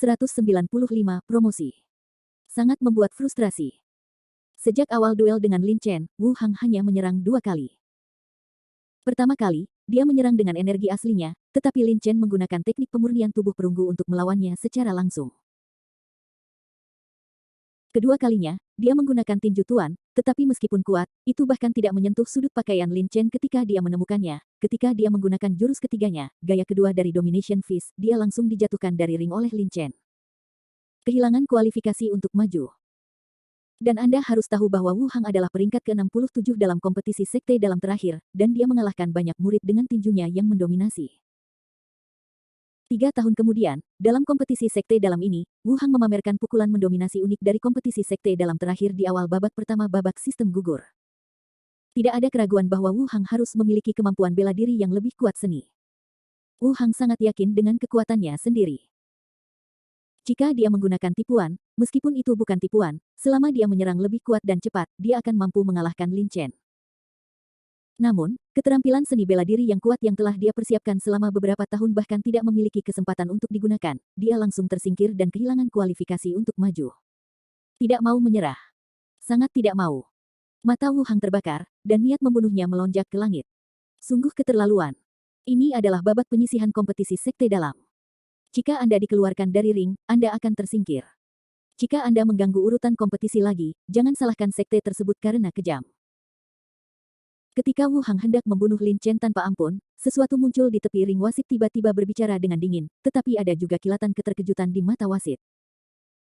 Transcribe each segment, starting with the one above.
195 promosi. Sangat membuat frustrasi. Sejak awal duel dengan Lin Chen, Wu Hang hanya menyerang 2 kali. Pertama kali, dia menyerang dengan energi aslinya, tetapi Lin Chen menggunakan teknik pemurnian tubuh perunggu untuk melawannya secara langsung. Kedua kalinya, dia menggunakan tinju tuan, tetapi meskipun kuat, itu bahkan tidak menyentuh sudut pakaian Lin Chen ketika dia menemukannya. Ketika dia menggunakan jurus ketiganya, gaya kedua dari Domination Fist, dia langsung dijatuhkan dari ring oleh Lin Chen. Kehilangan kualifikasi untuk maju. Dan Anda harus tahu bahwa Wu Hang adalah peringkat ke-67 dalam kompetisi sekte dalam terakhir, dan dia mengalahkan banyak murid dengan tinjunya yang mendominasi. 3 tahun kemudian, dalam kompetisi sekte dalam ini, Wu Hang memamerkan pukulan mendominasi unik dari kompetisi sekte dalam terakhir di awal babak pertama babak sistem gugur. Tidak ada keraguan bahwa Wu Hang harus memiliki kemampuan bela diri yang lebih kuat seni. Wu Hang sangat yakin dengan kekuatannya sendiri. Jika dia menggunakan tipuan, meskipun itu bukan tipuan, selama dia menyerang lebih kuat dan cepat, dia akan mampu mengalahkan Lin Chen. Namun, keterampilan seni bela diri yang kuat yang telah dia persiapkan selama beberapa tahun bahkan tidak memiliki kesempatan untuk digunakan, dia langsung tersingkir dan kehilangan kualifikasi untuk maju. Tidak mau menyerah. Sangat tidak mau. Mata Wu Hang terbakar, dan niat membunuhnya melonjak ke langit. Sungguh keterlaluan. Ini adalah babak penyisihan kompetisi sekte dalam. Jika Anda dikeluarkan dari ring, Anda akan tersingkir. Jika Anda mengganggu urutan kompetisi lagi, jangan salahkan sekte tersebut karena kejam. Ketika Wu Hang hendak membunuh Lin Chen tanpa ampun, sesuatu muncul di tepi ring wasit tiba-tiba berbicara dengan dingin, tetapi ada juga kilatan keterkejutan di mata wasit.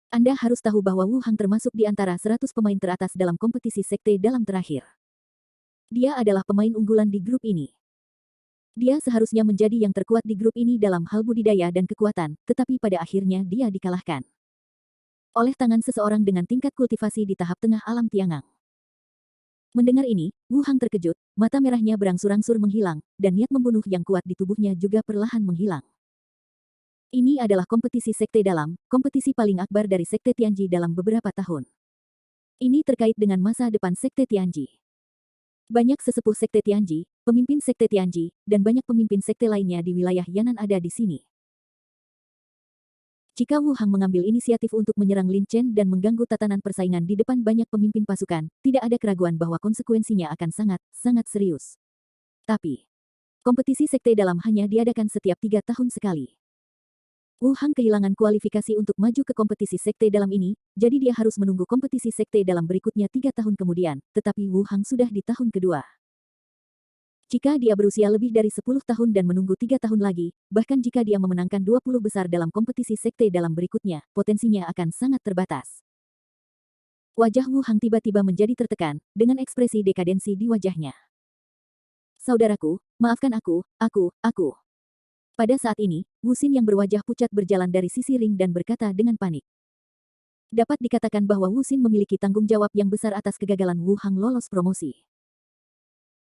Anda harus tahu bahwa Wu Hang termasuk di antara 100 pemain teratas dalam kompetisi sekte dalam terakhir. Dia adalah pemain unggulan di grup ini. Dia seharusnya menjadi yang terkuat di grup ini dalam hal budidaya dan kekuatan, tetapi pada akhirnya dia dikalahkan oleh tangan seseorang dengan tingkat kultivasi di tahap tengah alam Tiangang. Mendengar ini, Wu Hang terkejut, mata merahnya berangsur-angsur menghilang, dan niat membunuh yang kuat di tubuhnya juga perlahan menghilang. Ini adalah kompetisi sekte dalam, kompetisi paling akbar dari sekte Tianji dalam beberapa tahun. Ini terkait dengan masa depan sekte Tianji. Banyak sesepuh sekte Tianji, pemimpin sekte Tianji, dan banyak pemimpin sekte lainnya di wilayah Yan'an ada di sini. Jika Wu Hang mengambil inisiatif untuk menyerang Lin Chen dan mengganggu tatanan persaingan di depan banyak pemimpin pasukan, tidak ada keraguan bahwa konsekuensinya akan sangat serius. Tapi, kompetisi sekte dalam hanya diadakan setiap 3 tahun sekali. Wu Hang kehilangan kualifikasi untuk maju ke kompetisi sekte dalam ini, jadi dia harus menunggu kompetisi sekte dalam berikutnya 3 tahun kemudian, tetapi Wu Hang sudah di tahun kedua. Jika dia berusia lebih dari 10 tahun dan menunggu 3 tahun lagi, bahkan jika dia memenangkan 20 besar dalam kompetisi sekte dalam berikutnya, potensinya akan sangat terbatas. Wajah Wu Hang tiba-tiba menjadi tertekan, dengan ekspresi dekadensi di wajahnya. Saudaraku, maafkan aku. Pada saat ini, Wu Xin yang berwajah pucat berjalan dari sisi ring dan berkata dengan panik. Dapat dikatakan bahwa Wu Xin memiliki tanggung jawab yang besar atas kegagalan Wu Hang lolos promosi.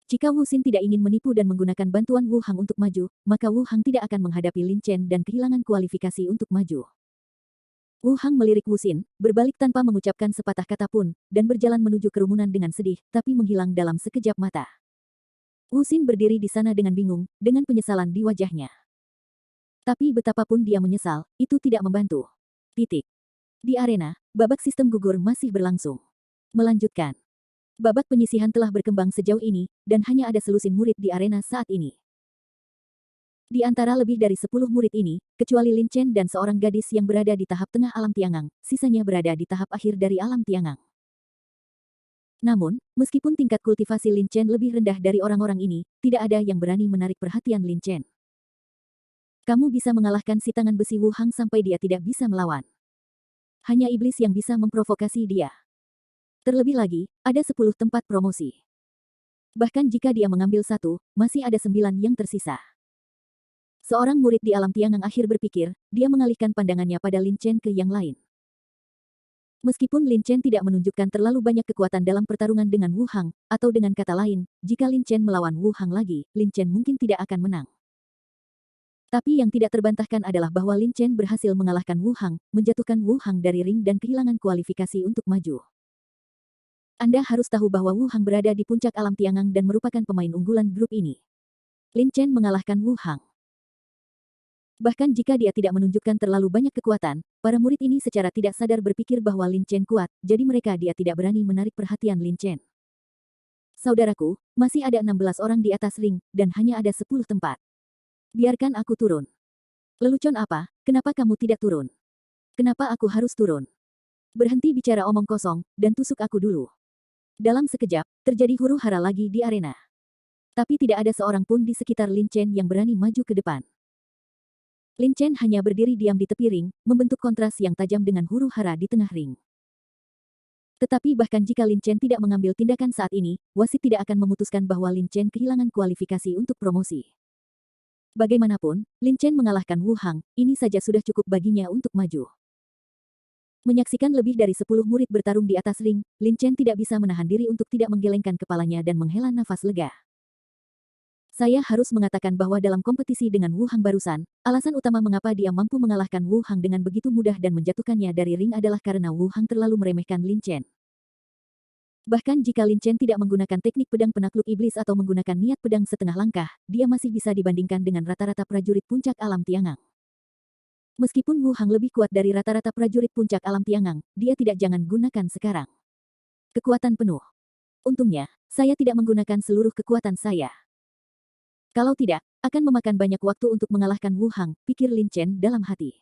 Jika Wu Xin tidak ingin menipu dan menggunakan bantuan Wu Hang untuk maju, maka Wu Hang tidak akan menghadapi Lin Chen dan kehilangan kualifikasi untuk maju. Wu Hang melirik Wu Xin, berbalik tanpa mengucapkan sepatah kata pun, dan berjalan menuju kerumunan dengan sedih, tapi menghilang dalam sekejap mata. Wu Xin berdiri di sana dengan bingung, dengan penyesalan di wajahnya. Tapi betapapun dia menyesal, itu tidak membantu. Titik. Di arena, babak sistem gugur masih berlangsung. Melanjutkan. Babak penyisihan telah berkembang sejauh ini, dan hanya ada selusin murid di arena saat ini. Di antara lebih dari 10 murid ini, kecuali Lin Chen dan seorang gadis yang berada di tahap tengah alam Tiangang, sisanya berada di tahap akhir dari alam Tiangang. Namun, meskipun tingkat kultivasi Lin Chen lebih rendah dari orang-orang ini, tidak ada yang berani menarik perhatian Lin Chen. Kamu bisa mengalahkan si tangan besi Wu Hang sampai dia tidak bisa melawan. Hanya iblis yang bisa memprovokasi dia. Terlebih lagi, ada 10 tempat promosi. Bahkan jika dia mengambil 1, masih ada 9 yang tersisa. Seorang murid di alam Tiangang akhir berpikir, dia mengalihkan pandangannya pada Lin Chen ke yang lain. Meskipun Lin Chen tidak menunjukkan terlalu banyak kekuatan dalam pertarungan dengan Wu Hang, atau dengan kata lain, jika Lin Chen melawan Wu Hang lagi, Lin Chen mungkin tidak akan menang. Tapi yang tidak terbantahkan adalah bahwa Lin Chen berhasil mengalahkan Wu Hang, menjatuhkan Wu Hang dari ring dan kehilangan kualifikasi untuk maju. Anda harus tahu bahwa Wu Hang berada di puncak alam Tiangang dan merupakan pemain unggulan grup ini. Lin Chen mengalahkan Wu Hang. Bahkan jika dia tidak menunjukkan terlalu banyak kekuatan, para murid ini secara tidak sadar berpikir bahwa Lin Chen kuat, jadi dia tidak berani menarik perhatian Lin Chen. Saudaraku, masih ada 16 orang di atas ring, dan hanya ada 10 tempat. Biarkan aku turun. Lelucon apa, kenapa kamu tidak turun? Kenapa aku harus turun? Berhenti bicara omong kosong, dan tusuk aku dulu. Dalam sekejap, terjadi huru-hara lagi di arena. Tapi tidak ada seorang pun di sekitar Lin Chen yang berani maju ke depan. Lin Chen hanya berdiri diam di tepi ring, membentuk kontras yang tajam dengan huru-hara di tengah ring. Tetapi bahkan jika Lin Chen tidak mengambil tindakan saat ini, wasit tidak akan memutuskan bahwa Lin Chen kehilangan kualifikasi untuk promosi. Bagaimanapun, Lin Chen mengalahkan Wu Hang, ini saja sudah cukup baginya untuk maju. Menyaksikan lebih dari 10 murid bertarung di atas ring, Lin Chen tidak bisa menahan diri untuk tidak menggelengkan kepalanya dan menghela nafas lega. Saya harus mengatakan bahwa dalam kompetisi dengan Wu Hang barusan, alasan utama mengapa dia mampu mengalahkan Wu Hang dengan begitu mudah dan menjatuhkannya dari ring adalah karena Wu Hang terlalu meremehkan Lin Chen. Bahkan jika Lin Chen tidak menggunakan teknik pedang penakluk iblis atau menggunakan niat pedang setengah langkah, dia masih bisa dibandingkan dengan rata-rata prajurit puncak alam Tiangang. Meskipun Wu Hang lebih kuat dari rata-rata prajurit puncak alam Tiangang, dia tidak jangan gunakan sekarang. Kekuatan penuh. Untungnya, saya tidak menggunakan seluruh kekuatan saya. Kalau tidak, akan memakan banyak waktu untuk mengalahkan Wu Hang, pikir Lin Chen dalam hati.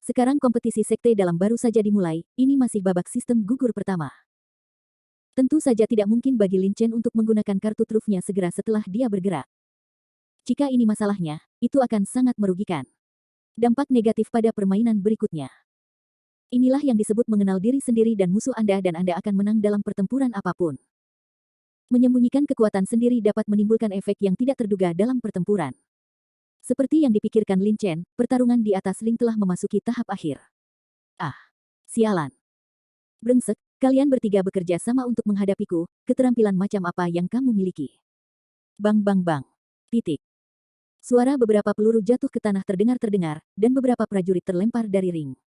Sekarang kompetisi sekte dalam baru saja dimulai, ini masih babak sistem gugur pertama. Tentu saja tidak mungkin bagi Lin Chen untuk menggunakan kartu trufnya segera setelah dia bergerak. Jika ini masalahnya, itu akan sangat merugikan. Dampak negatif pada permainan berikutnya. Inilah yang disebut mengenal diri sendiri dan musuh Anda dan Anda akan menang dalam pertempuran apapun. Menyembunyikan kekuatan sendiri dapat menimbulkan efek yang tidak terduga dalam pertempuran. Seperti yang dipikirkan Lin Chen, pertarungan di atas ring telah memasuki tahap akhir. Ah, sialan. Brengsek, kalian bertiga bekerja sama untuk menghadapiku, keterampilan macam apa yang kamu miliki? Bang bang bang. Titik. Suara beberapa peluru jatuh ke tanah terdengar, dan beberapa prajurit terlempar dari ring.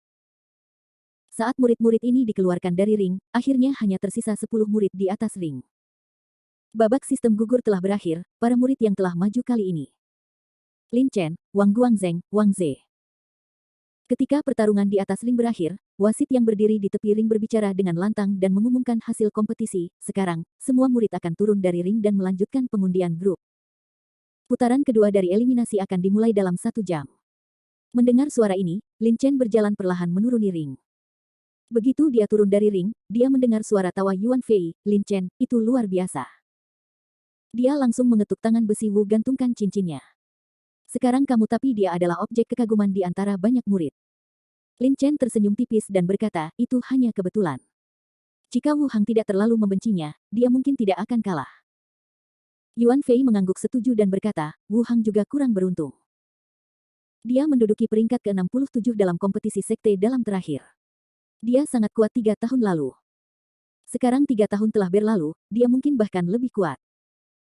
Saat murid-murid ini dikeluarkan dari ring, akhirnya hanya tersisa 10 murid di atas ring. Babak sistem gugur telah berakhir, para murid yang telah maju kali ini. Lin Chen, Wang Guangzheng, Wang Ze. Ketika pertarungan di atas ring berakhir, wasit yang berdiri di tepi ring berbicara dengan lantang dan mengumumkan hasil kompetisi. Sekarang, semua murid akan turun dari ring dan melanjutkan pengundian grup. Putaran kedua dari eliminasi akan dimulai dalam 1 jam. Mendengar suara ini, Lin Chen berjalan perlahan menuruni ring. Begitu dia turun dari ring, dia mendengar suara tawa Yuan Fei. Lin Chen, itu luar biasa. Dia langsung mengetuk tangan besi Wu gantungkan cincinnya. Sekarang kamu tapi dia adalah objek kekaguman di antara banyak murid. Lin Chen tersenyum tipis dan berkata, itu hanya kebetulan. Jika Wu Hang tidak terlalu membencinya, dia mungkin tidak akan kalah. Yuan Fei mengangguk setuju dan berkata, Wu Hang juga kurang beruntung. Dia menduduki peringkat ke-67 dalam kompetisi sekte dalam terakhir. Dia sangat kuat 3 tahun lalu. Sekarang 3 tahun telah berlalu, dia mungkin bahkan lebih kuat.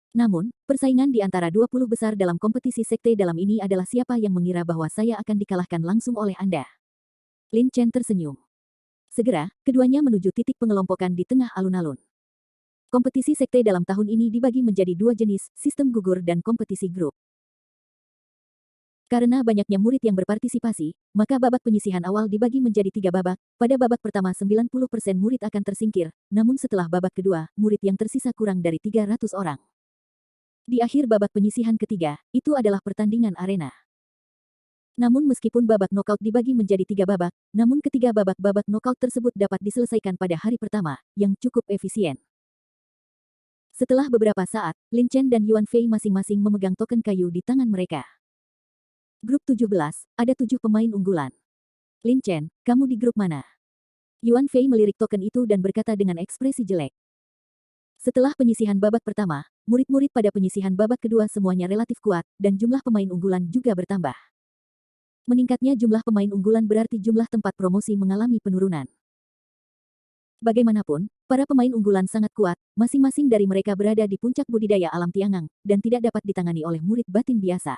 Namun, persaingan di antara 20 besar dalam kompetisi sekte dalam ini adalah siapa yang mengira bahwa saya akan dikalahkan langsung oleh Anda. Lin Chen tersenyum. Segera, keduanya menuju titik pengelompokan di tengah alun-alun. Kompetisi sekte dalam tahun ini dibagi menjadi 2 jenis, sistem gugur dan kompetisi grup. Karena banyaknya murid yang berpartisipasi, maka babak penyisihan awal dibagi menjadi 3 babak. Pada babak pertama 90% murid akan tersingkir, namun setelah babak kedua, murid yang tersisa kurang dari 300 orang. Di akhir babak penyisihan ketiga, itu adalah pertandingan arena. Namun meskipun babak knockout dibagi menjadi 3 babak, namun ketiga babak knockout tersebut dapat diselesaikan pada hari pertama, yang cukup efisien. Setelah beberapa saat, Lin Chen dan Yuan Fei masing-masing memegang token kayu di tangan mereka. Grup 17, ada 7 pemain unggulan. Lin Chen, kamu di grup mana? Yuan Fei melirik token itu dan berkata dengan ekspresi jelek. Setelah penyisihan babak pertama, murid-murid pada penyisihan babak kedua semuanya relatif kuat, dan jumlah pemain unggulan juga bertambah. Meningkatnya jumlah pemain unggulan berarti jumlah tempat promosi mengalami penurunan. Bagaimanapun, para pemain unggulan sangat kuat, masing-masing dari mereka berada di puncak budidaya alam Tiangang, dan tidak dapat ditangani oleh murid batin biasa.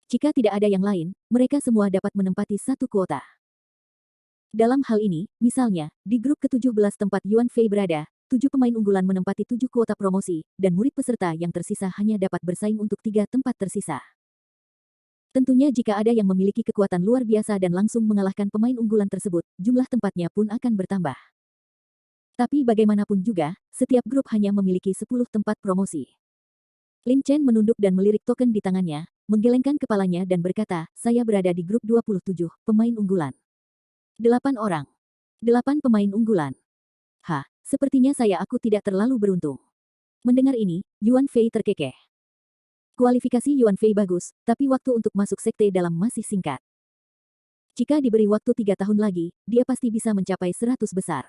Jika tidak ada yang lain, mereka semua dapat menempati satu kuota. Dalam hal ini, misalnya, di grup ke-17 tempat Yuan Fei berada, 7 pemain unggulan menempati 7 kuota promosi, dan murid peserta yang tersisa hanya dapat bersaing untuk 3 tempat tersisa. Tentunya jika ada yang memiliki kekuatan luar biasa dan langsung mengalahkan pemain unggulan tersebut, jumlah tempatnya pun akan bertambah. Tapi bagaimanapun juga, setiap grup hanya memiliki 10 tempat promosi. Lin Chen menunduk dan melirik token di tangannya, menggelengkan kepalanya dan berkata, saya berada di grup 27, pemain unggulan. 8 orang. 8 pemain unggulan. Sepertinya aku tidak terlalu beruntung. Mendengar ini, Yuan Fei terkekeh. Kualifikasi Yuan Fei bagus, tapi waktu untuk masuk sekte dalam masih singkat. Jika diberi waktu 3 tahun lagi, dia pasti bisa mencapai 100 besar.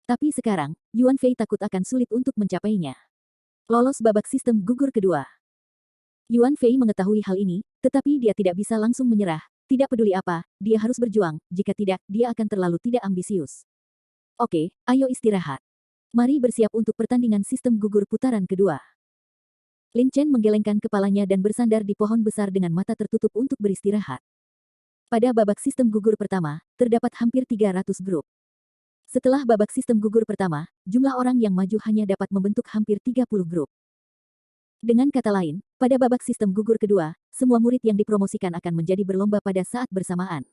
Tapi sekarang, Yuan Fei takut akan sulit untuk mencapainya. Lolos babak sistem gugur kedua. Yuan Fei mengetahui hal ini, tetapi dia tidak bisa langsung menyerah. Tidak peduli apa, dia harus berjuang, jika tidak, dia akan terlalu tidak ambisius. Oke, ayo istirahat. Mari bersiap untuk pertandingan sistem gugur putaran kedua. Lin Chen menggelengkan kepalanya dan bersandar di pohon besar dengan mata tertutup untuk beristirahat. Pada babak sistem gugur pertama, terdapat hampir 300 grup. Setelah babak sistem gugur pertama, jumlah orang yang maju hanya dapat membentuk hampir 30 grup. Dengan kata lain, pada babak sistem gugur kedua, semua murid yang dipromosikan akan menjadi berlomba pada saat bersamaan.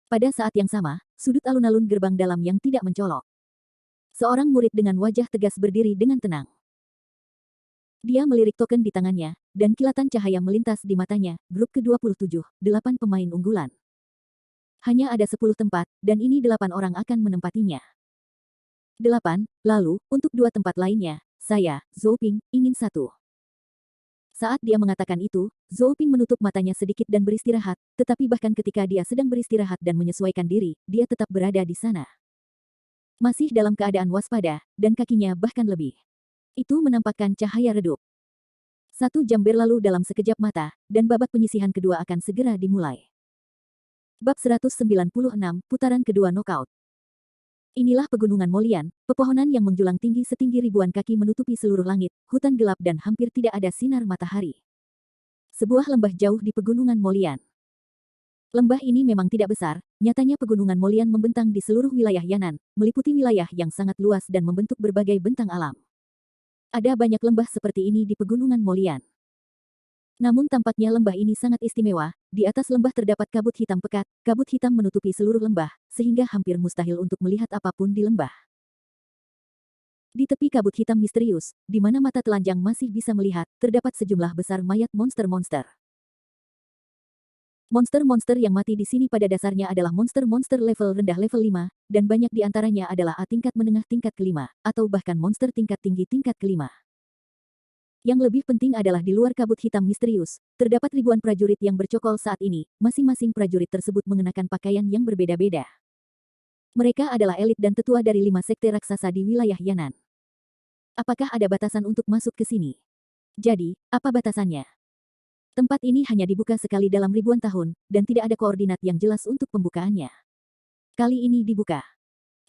Pada saat yang sama, sudut alun-alun gerbang dalam yang tidak mencolok. Seorang murid dengan wajah tegas berdiri dengan tenang. Dia melirik token di tangannya, dan kilatan cahaya melintas di matanya. Grup ke-27, 8 pemain unggulan. Hanya ada 10 tempat, dan ini 8 orang akan menempatinya. 8, lalu, untuk 2 tempat lainnya, saya, Zhou Ping, ingin 1. Saat dia mengatakan itu, Zhou Ping menutup matanya sedikit dan beristirahat, tetapi bahkan ketika dia sedang beristirahat dan menyesuaikan diri, dia tetap berada di sana. Masih dalam keadaan waspada, dan kakinya bahkan lebih. Itu menampakkan cahaya redup. 1 jam berlalu dalam sekejap mata, dan babak penyisihan kedua akan segera dimulai. Bab 196, putaran kedua nokaut. Inilah pegunungan Molian, pepohonan yang menjulang tinggi setinggi ribuan kaki menutupi seluruh langit, hutan gelap dan hampir tidak ada sinar matahari. Sebuah lembah jauh di pegunungan Molian. Lembah ini memang tidak besar, nyatanya pegunungan Molian membentang di seluruh wilayah Yan'an, meliputi wilayah yang sangat luas dan membentuk berbagai bentang alam. Ada banyak lembah seperti ini di pegunungan Molian. Namun tampaknya lembah ini sangat istimewa, di atas lembah terdapat kabut hitam pekat, kabut hitam menutupi seluruh lembah, sehingga hampir mustahil untuk melihat apapun di lembah. Di tepi kabut hitam misterius, di mana mata telanjang masih bisa melihat, terdapat sejumlah besar mayat monster-monster. Monster-monster yang mati di sini pada dasarnya adalah monster-monster level rendah level 5, dan banyak di antaranya adalah A tingkat menengah tingkat kelima, atau bahkan monster tingkat tinggi tingkat kelima. Yang lebih penting adalah di luar kabut hitam misterius, terdapat ribuan prajurit yang bercokol saat ini, masing-masing prajurit tersebut mengenakan pakaian yang berbeda-beda. Mereka adalah elit dan tetua dari 5 sekte raksasa di wilayah Yan'an. Apakah ada batasan untuk masuk ke sini? Jadi, apa batasannya? Tempat ini hanya dibuka sekali dalam ribuan tahun, dan tidak ada koordinat yang jelas untuk pembukaannya. Kali ini dibuka.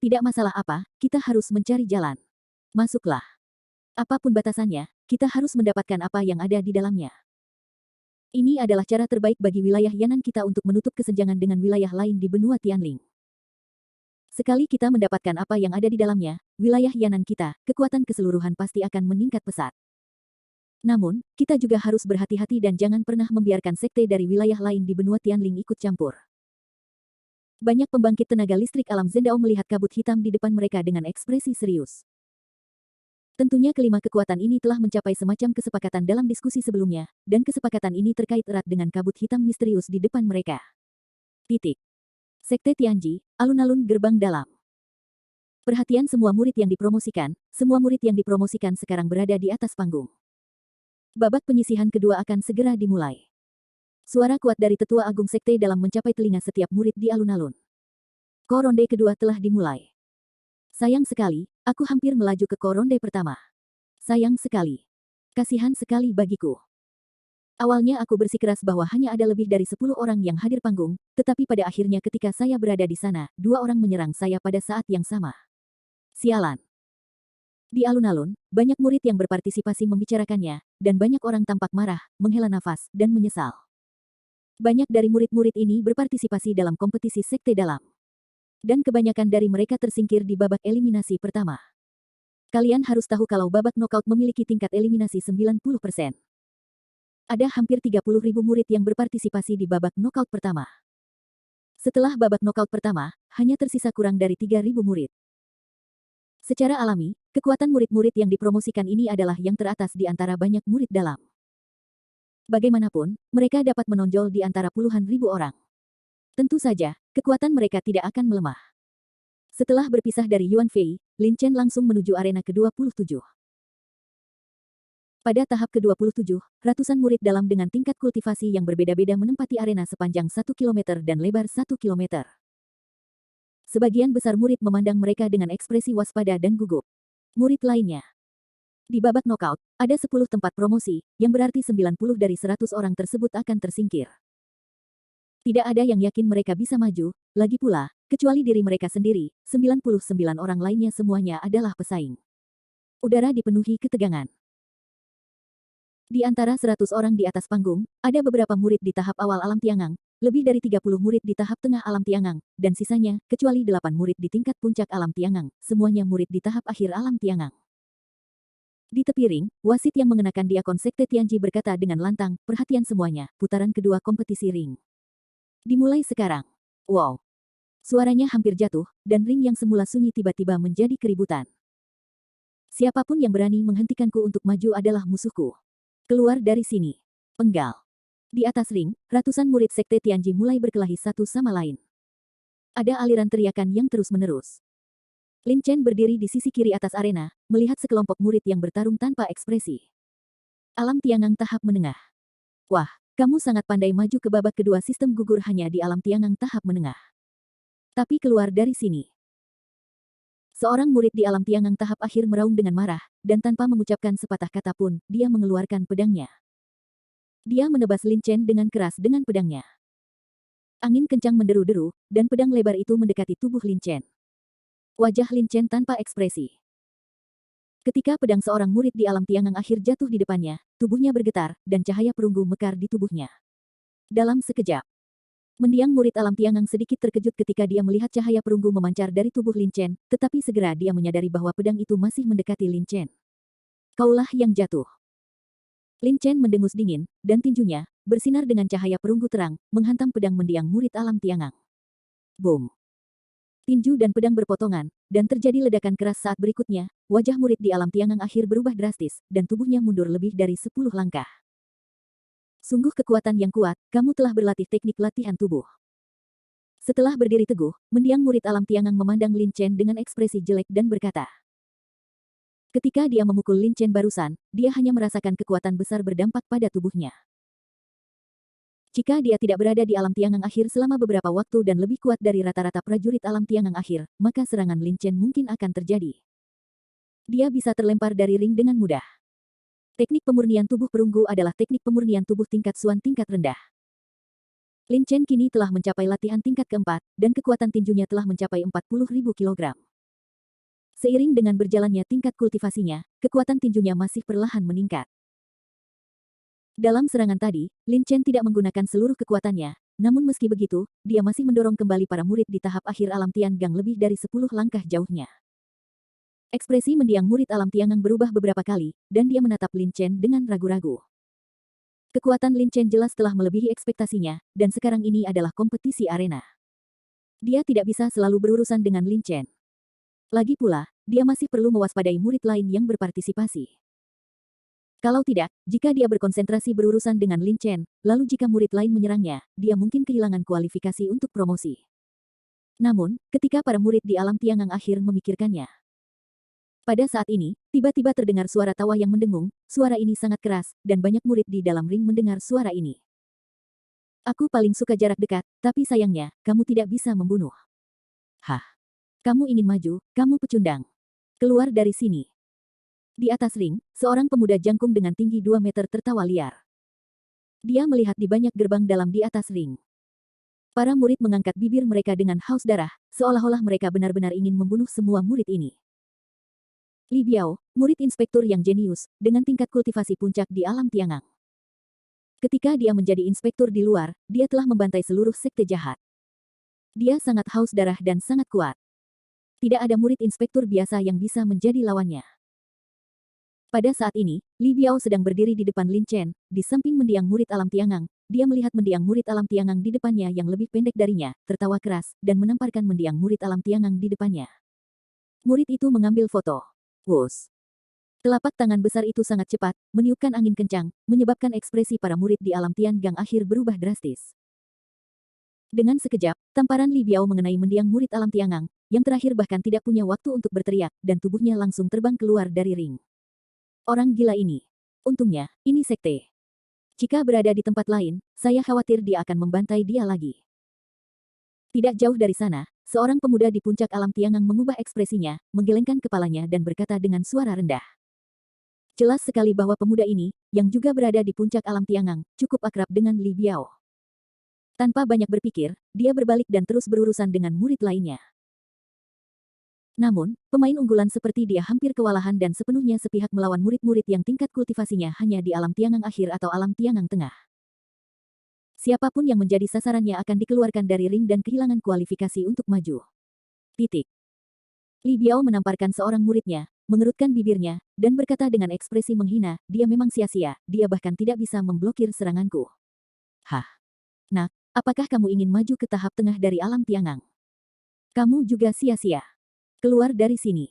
Tidak masalah apa, kita harus mencari jalan. Masuklah. Apapun batasannya, kita harus mendapatkan apa yang ada di dalamnya. Ini adalah cara terbaik bagi wilayah Yan'an kita untuk menutup kesenjangan dengan wilayah lain di benua Tianling. Sekali kita mendapatkan apa yang ada di dalamnya, wilayah Yan'an kita, kekuatan keseluruhan pasti akan meningkat pesat. Namun, kita juga harus berhati-hati dan jangan pernah membiarkan sekte dari wilayah lain di benua Tianling ikut campur. Banyak pembangkit tenaga listrik alam Zendao melihat kabut hitam di depan mereka dengan ekspresi serius. Tentunya kelima kekuatan ini telah mencapai semacam kesepakatan dalam diskusi sebelumnya, dan kesepakatan ini terkait erat dengan kabut hitam misterius di depan mereka. Sekte Tianji, alun-alun gerbang dalam. Perhatian semua murid yang dipromosikan sekarang berada di atas panggung. Babak penyisihan kedua akan segera dimulai. Suara kuat dari tetua agung sekte dalam mencapai telinga setiap murid di alun-alun. Ronde kedua telah dimulai. Sayang sekali, aku hampir melaju ke ronde pertama. Sayang sekali. Kasihan sekali bagiku. Awalnya aku bersikeras bahwa hanya ada lebih dari 10 orang yang hadir panggung, tetapi pada akhirnya ketika saya berada di sana, 2 orang menyerang saya pada saat yang sama. Sialan. Di alun-alun, banyak murid yang berpartisipasi membicarakannya, dan banyak orang tampak marah, menghela nafas, dan menyesal. Banyak dari murid-murid ini berpartisipasi dalam kompetisi sekte dalam. Dan kebanyakan dari mereka tersingkir di babak eliminasi pertama. Kalian harus tahu kalau babak knockout memiliki tingkat eliminasi 90%. Ada hampir 30.000 murid yang berpartisipasi di babak knockout pertama. Setelah babak knockout pertama, hanya tersisa kurang dari 3.000 murid. Secara alami, kekuatan murid-murid yang dipromosikan ini adalah yang teratas di antara banyak murid dalam. Bagaimanapun, mereka dapat menonjol di antara puluhan ribu orang. Tentu saja, kekuatan mereka tidak akan melemah. Setelah berpisah dari Yuan Fei, Lin Chen langsung menuju arena ke-27. Pada tahap ke-27, ratusan murid dalam dengan tingkat kultivasi yang berbeda-beda menempati arena sepanjang 1 km dan lebar 1 km. Sebagian besar murid memandang mereka dengan ekspresi waspada dan gugup. Murid lainnya. Di babak knockout, ada 10 tempat promosi, yang berarti 90 dari 100 orang tersebut akan tersingkir. Tidak ada yang yakin mereka bisa maju, lagi pula, kecuali diri mereka sendiri, 99 orang lainnya semuanya adalah pesaing. Udara dipenuhi ketegangan. Di antara 100 orang di atas panggung, ada beberapa murid di tahap awal alam tiangang, lebih dari 30 murid di tahap tengah alam tiangang, dan sisanya, kecuali 8 murid di tingkat puncak alam tiangang, semuanya murid di tahap akhir alam tiangang. Di tepi ring, wasit yang mengenakan diakon sekte Tianji berkata dengan lantang, perhatian semuanya, putaran kedua kompetisi ring. Dimulai sekarang. Wow. Suaranya hampir jatuh, dan ring yang semula sunyi tiba-tiba menjadi keributan. Siapapun yang berani menghentikanku untuk maju adalah musuhku. Keluar dari sini. Penggal. Di atas ring, ratusan murid sekte Tianji mulai berkelahi satu sama lain. Ada aliran teriakan yang terus-menerus. Lin Chen berdiri di sisi kiri atas arena, melihat sekelompok murid yang bertarung tanpa ekspresi. Alam tiangang tahap menengah. Wah, kamu sangat pandai maju ke babak kedua sistem gugur hanya di alam tiangang tahap menengah. Tapi keluar dari sini. Seorang murid di alam tiangang tahap akhir meraung dengan marah, dan tanpa mengucapkan sepatah kata pun, dia mengeluarkan pedangnya. Dia menebas Lin Chen dengan keras dengan pedangnya. Angin kencang menderu-deru, dan pedang lebar itu mendekati tubuh Lin Chen. Wajah Lin Chen tanpa ekspresi. Ketika pedang seorang murid di alam tiangang akhir jatuh di depannya, tubuhnya bergetar, dan cahaya perunggu mekar di tubuhnya. Dalam sekejap, mendiang murid alam tiangang sedikit terkejut ketika dia melihat cahaya perunggu memancar dari tubuh Lin Chen, tetapi segera dia menyadari bahwa pedang itu masih mendekati Lin Chen. Kaulah yang jatuh. Lin Chen mendengus dingin, dan tinjunya, bersinar dengan cahaya perunggu terang, menghantam pedang mendiang murid alam tiangang. Boom. Tinju dan pedang berpotongan, dan terjadi ledakan keras saat berikutnya, wajah murid di alam tiangang akhir berubah drastis, dan tubuhnya mundur lebih dari 10 langkah. Sungguh kekuatan yang kuat, kamu telah berlatih teknik latihan tubuh. Setelah berdiri teguh, mendiang murid alam tiangang memandang Lin Chen dengan ekspresi jelek dan berkata. Ketika dia memukul Lin Chen barusan, dia hanya merasakan kekuatan besar berdampak pada tubuhnya. Jika dia tidak berada di alam tiangang akhir selama beberapa waktu dan lebih kuat dari rata-rata prajurit alam tiangang akhir, maka serangan Lin Chen mungkin akan terjadi. Dia bisa terlempar dari ring dengan mudah. Teknik pemurnian tubuh perunggu adalah teknik pemurnian tubuh tingkat Xuan tingkat rendah. Lin Chen kini telah mencapai latihan tingkat keempat, dan kekuatan tinjunya telah mencapai 40.000 kg. Seiring dengan berjalannya tingkat kultivasinya, kekuatan tinjunya masih perlahan meningkat. Dalam serangan tadi, Lin Chen tidak menggunakan seluruh kekuatannya, namun meski begitu, dia masih mendorong kembali para murid di tahap akhir alam tiangang lebih dari 10 langkah jauhnya. Ekspresi mendiang murid alam tiangang berubah beberapa kali, dan dia menatap Lin Chen dengan ragu-ragu. Kekuatan Lin Chen jelas telah melebihi ekspektasinya, dan sekarang ini adalah kompetisi arena. Dia tidak bisa selalu berurusan dengan Lin Chen. Lagi pula, dia masih perlu mewaspadai murid lain yang berpartisipasi. Kalau tidak, jika dia berkonsentrasi berurusan dengan Lin Chen, lalu jika murid lain menyerangnya, dia mungkin kehilangan kualifikasi untuk promosi. Namun, ketika para murid di alam tiangang akhir memikirkannya. Pada saat ini, tiba-tiba terdengar suara tawa yang mendengung, suara ini sangat keras, dan banyak murid di dalam ring mendengar suara ini. Aku paling suka jarak dekat, tapi sayangnya, kamu tidak bisa membunuh. Hah? Kamu ingin maju, kamu pecundang. Keluar dari sini. Di atas ring, seorang pemuda jangkung dengan tinggi 2 meter tertawa liar. Dia melihat di banyak gerbang dalam di atas ring. Para murid mengangkat bibir mereka dengan haus darah, seolah-olah mereka benar-benar ingin membunuh semua murid ini. Li Biao, murid inspektur yang jenius, dengan tingkat kultivasi puncak di alam tiangang. Ketika dia menjadi inspektur di luar, dia telah membantai seluruh sekte jahat. Dia sangat haus darah dan sangat kuat. Tidak ada murid inspektur biasa yang bisa menjadi lawannya. Pada saat ini, Li Biao sedang berdiri di depan Lin Chen, di samping mendiang murid alam Tiangang. Dia melihat mendiang murid alam Tiangang di depannya yang lebih pendek darinya, tertawa keras, dan menamparkan mendiang murid alam Tiangang di depannya. Murid itu mengambil foto. Wus. Telapak tangan besar itu sangat cepat, meniupkan angin kencang, menyebabkan ekspresi para murid di alam Tiangang akhir berubah drastis. Dengan sekejap, tamparan Li Biao mengenai mendiang murid alam Tiangang, yang terakhir bahkan tidak punya waktu untuk berteriak, dan tubuhnya langsung terbang keluar dari ring. Orang gila ini. Untungnya, ini sekte. Jika berada di tempat lain, saya khawatir dia akan membantai dia lagi. Tidak jauh dari sana, seorang pemuda di puncak alam Tiangang mengubah ekspresinya, menggelengkan kepalanya dan berkata dengan suara rendah. Jelas sekali bahwa pemuda ini, yang juga berada di puncak alam Tiangang, cukup akrab dengan Li Biao. Tanpa banyak berpikir, dia berbalik dan terus berurusan dengan murid lainnya. Namun, pemain unggulan seperti dia hampir kewalahan dan sepenuhnya sepihak melawan murid-murid yang tingkat kultivasinya hanya di alam Tiangang akhir atau alam Tiangang tengah. Siapapun yang menjadi sasarannya akan dikeluarkan dari ring dan kehilangan kualifikasi untuk maju. Titik. Li Biao menamparkan seorang muridnya, mengerutkan bibirnya, dan berkata dengan ekspresi menghina, dia memang sia-sia, dia bahkan tidak bisa memblokir seranganku. Hah? Nak, apakah kamu ingin maju ke tahap tengah dari alam Tiangang? Kamu juga sia-sia. Keluar dari sini.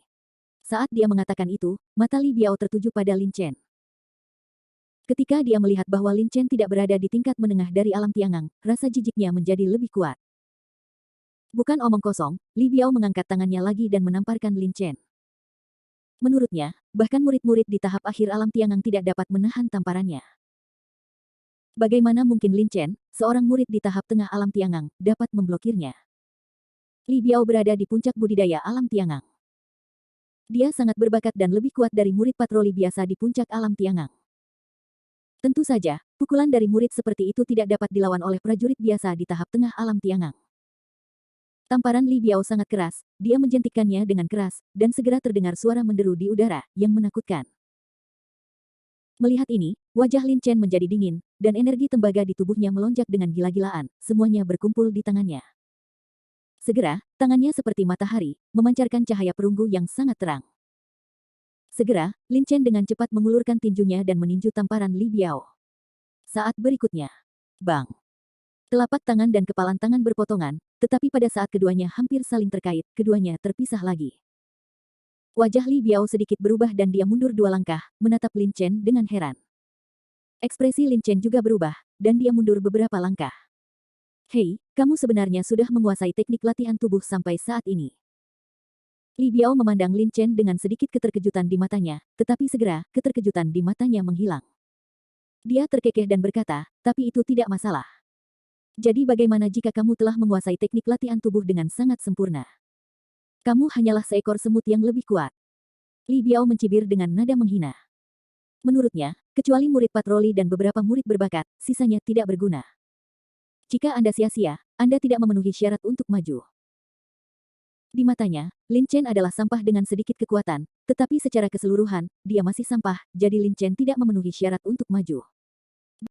Saat dia mengatakan itu, mata Li Biao tertuju pada Lin Chen. Ketika dia melihat bahwa Lin Chen tidak berada di tingkat menengah dari alam Tiangang, rasa jijiknya menjadi lebih kuat. Bukan omong kosong, Li Biao mengangkat tangannya lagi dan menamparkan Lin Chen. Menurutnya, bahkan murid-murid di tahap akhir alam Tiangang tidak dapat menahan tamparannya. Bagaimana mungkin Lin Chen, seorang murid di tahap tengah alam Tiangang, dapat memblokirnya? Li Biao berada di puncak budidaya alam Tiangang. Dia sangat berbakat dan lebih kuat dari murid patroli biasa di puncak alam Tiangang. Tentu saja, pukulan dari murid seperti itu tidak dapat dilawan oleh prajurit biasa di tahap tengah alam Tiangang. Tamparan Li Biao sangat keras, dia menjentikkannya dengan keras, dan segera terdengar suara menderu di udara, yang menakutkan. Melihat ini, wajah Lin Chen menjadi dingin, dan energi tembaga di tubuhnya melonjak dengan gila-gilaan, semuanya berkumpul di tangannya. Segera, tangannya seperti matahari, memancarkan cahaya perunggu yang sangat terang. Segera, Lin Chen dengan cepat mengulurkan tinjunya dan meninju tamparan Li Biao. Saat berikutnya, bang! Telapak tangan dan kepalan tangan berpotongan, tetapi pada saat keduanya hampir saling terkait, keduanya terpisah lagi. Wajah Li Biao sedikit berubah dan dia mundur 2 langkah, menatap Lin Chen dengan heran. Ekspresi Lin Chen juga berubah, dan dia mundur beberapa langkah. Hei, kamu sebenarnya sudah menguasai teknik latihan tubuh sampai saat ini. Li Biao memandang Lin Chen dengan sedikit keterkejutan di matanya, tetapi segera, keterkejutan di matanya menghilang. Dia terkekeh dan berkata, tapi itu tidak masalah. Jadi bagaimana jika kamu telah menguasai teknik latihan tubuh dengan sangat sempurna? Kamu hanyalah seekor semut yang lebih kuat. Li Biao mencibir dengan nada menghina. Menurutnya, kecuali murid patroli dan beberapa murid berbakat, sisanya tidak berguna. Jika Anda sia-sia, Anda tidak memenuhi syarat untuk maju. Di matanya, Lin Chen adalah sampah dengan sedikit kekuatan, tetapi secara keseluruhan, dia masih sampah, jadi Lin Chen tidak memenuhi syarat untuk maju.